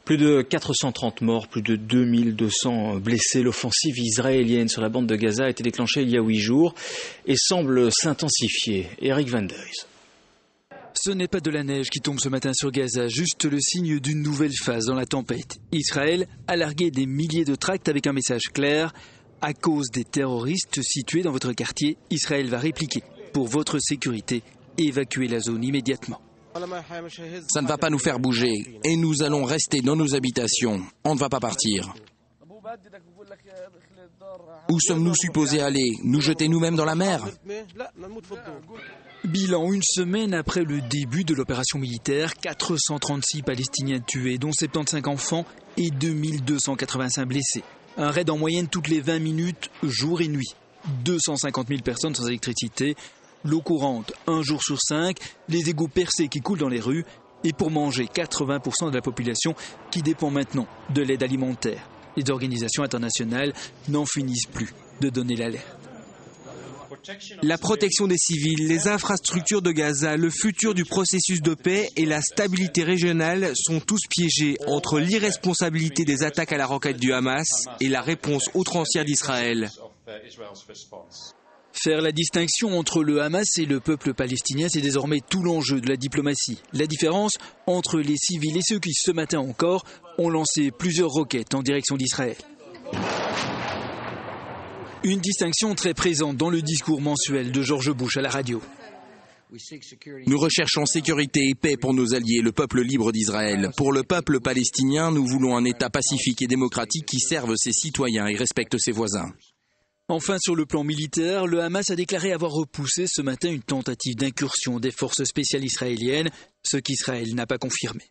Plus de 430 morts, plus de 2200 blessés. L'offensive israélienne sur la bande de Gaza a été déclenchée il y a 8 jours et semble s'intensifier. Eric Van Deus. Ce n'est pas de la neige qui tombe ce matin sur Gaza, juste le signe d'une nouvelle phase dans la tempête. Israël a largué des milliers de tracts avec un message clair. À cause des terroristes situés dans votre quartier, Israël va répliquer. Pour votre sécurité, évacuez la zone immédiatement. Ça ne va pas nous faire bouger et nous allons rester dans nos habitations. On ne va pas partir. Où sommes-nous supposés aller? Nous jeter nous-mêmes dans la mer? Bilan, une semaine après le début de l'opération militaire, 436 Palestiniens tués, dont 75 enfants et 2285 blessés. Un raid en moyenne toutes les 20 minutes, jour et nuit. 250 000 personnes sans électricité, l'eau courante un jour sur 5, les égouts percés qui coulent dans les rues, et pour manger, 80% de la population qui dépend maintenant de l'aide alimentaire. Les organisations internationales n'en finissent plus de donner l'alerte. La protection des civils, les infrastructures de Gaza, le futur du processus de paix et la stabilité régionale sont tous piégés entre l'irresponsabilité des attaques à la roquette du Hamas et la réponse outrancière d'Israël. Faire la distinction entre le Hamas et le peuple palestinien, c'est désormais tout l'enjeu de la diplomatie. La différence entre les civils et ceux qui, ce matin encore, ont lancé plusieurs roquettes en direction d'Israël. Une distinction très présente dans le discours mensuel de George Bush à la radio. Nous recherchons sécurité et paix pour nos alliés, le peuple libre d'Israël. Pour le peuple palestinien, nous voulons un État pacifique et démocratique qui serve ses citoyens et respecte ses voisins. Enfin, sur le plan militaire, le Hamas a déclaré avoir repoussé ce matin une tentative d'incursion des forces spéciales israéliennes, ce qu'Israël n'a pas confirmé.